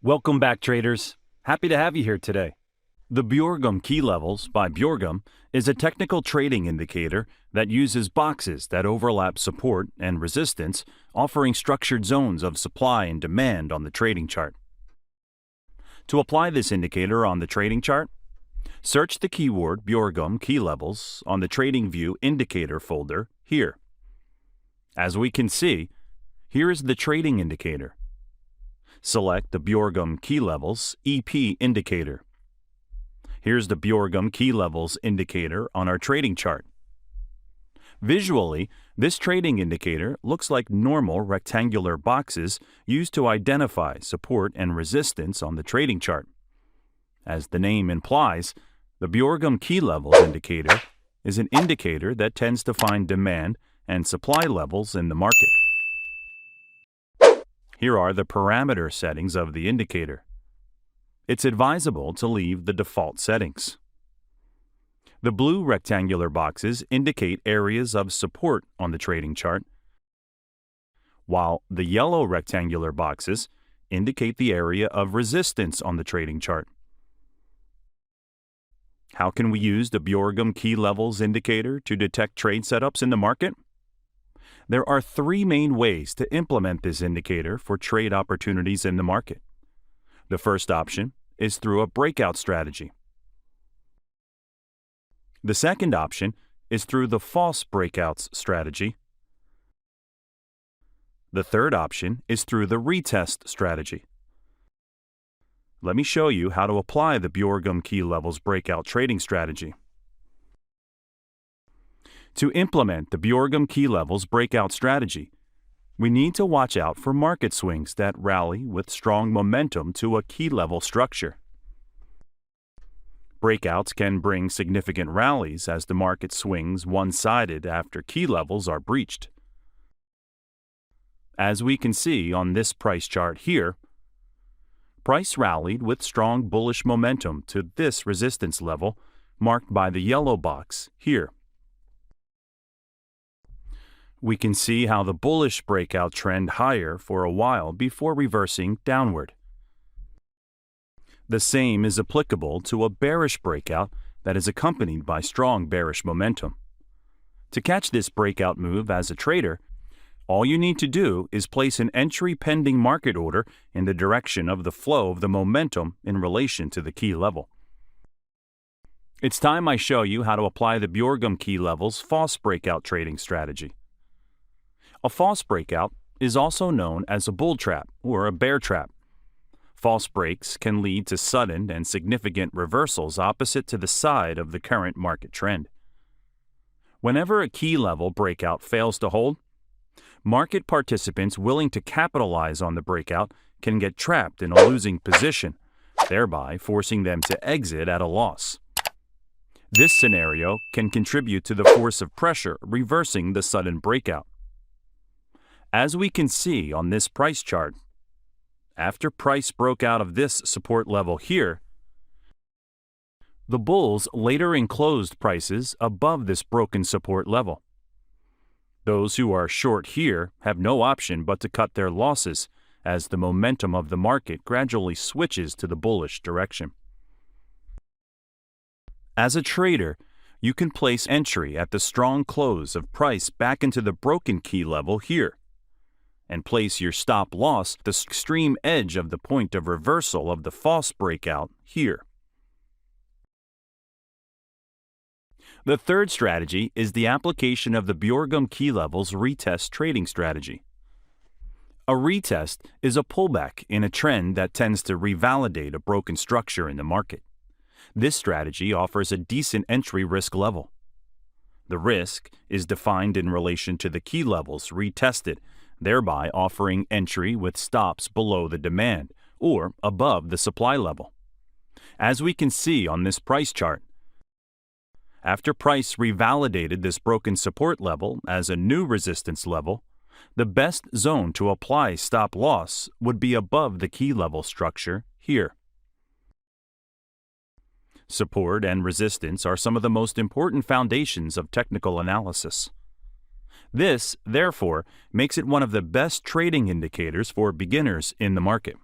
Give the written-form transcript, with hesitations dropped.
Welcome back, traders. Happy to have you here today. The Bjorgum key levels by Bjorgum is a technical trading indicator that uses boxes that overlap support and resistance, offering structured zones of supply and demand on the trading chart. To apply this indicator on the trading chart, search the keyword Bjorgum key levels on the TradingView indicator folder here. As we can see, here is the trading indicator. Select the Bjorgum key levels EP indicator. Here's the Bjorgum key levels indicator on our trading chart. Visually, this trading indicator looks like normal rectangular boxes used to identify support and resistance on the trading chart. As the name implies, the Bjorgum key levels indicator is an indicator that tends to find demand and supply levels in the market. Here are the parameter settings of the indicator. It's advisable to leave the default settings. The blue rectangular boxes indicate areas of support on the trading chart, while the yellow rectangular boxes indicate the area of resistance on the trading chart. How can we use the Bjorgum key levels indicator to detect trade setups in the market? There are three main ways to implement this indicator for trade opportunities in the market. The first option is through a breakout strategy. The second option is through the false breakouts strategy. The third option is through the retest strategy. Let me show you how to apply the Bjorgum key levels breakout trading strategy. To implement the Bjorgum key levels breakout strategy, we need to watch out for market swings that rally with strong momentum to a key level structure. Breakouts can bring significant rallies as the market swings one-sided after key levels are breached. As we can see on this price chart here, price rallied with strong bullish momentum to this resistance level marked by the yellow box here. We can see how the bullish breakout trend higher for a while before reversing downward. The same is applicable to a bearish breakout that is accompanied by strong bearish momentum. To catch this breakout move as a trader, all you need to do is place an entry pending market order in the direction of the flow of the momentum in relation to the key level. It's time I show you how to apply the Bjorgum key levels false breakout trading strategy. A false breakout is also known as a bull trap or a bear trap. False breaks can lead to sudden and significant reversals opposite to the side of the current market trend. Whenever a key level breakout fails to hold, market participants willing to capitalize on the breakout can get trapped in a losing position, thereby forcing them to exit at a loss. This scenario can contribute to the force of pressure reversing the sudden breakout. As we can see on this price chart, after price broke out of this support level here, the bulls later enclosed prices above this broken support level. Those who are short here have no option but to cut their losses as the momentum of the market gradually switches to the bullish direction. As a trader, you can place entry at the strong close of price back into the broken key level here, and place your stop loss at the extreme edge of the point of reversal of the false breakout here. The third strategy is the application of the Bjorgum key levels retest trading strategy. A retest is a pullback in a trend that tends to revalidate a broken structure in the market. This strategy offers a decent entry risk level. The risk is defined in relation to the key levels retested, thereby offering entry with stops below the demand or above the supply level. As we can see on this price chart, after price revalidated this broken support level as a new resistance level, the best zone to apply stop loss would be above the key level structure here. Support and resistance are some of the most important foundations of technical analysis. This, therefore, makes it one of the best trading indicators for beginners in the market.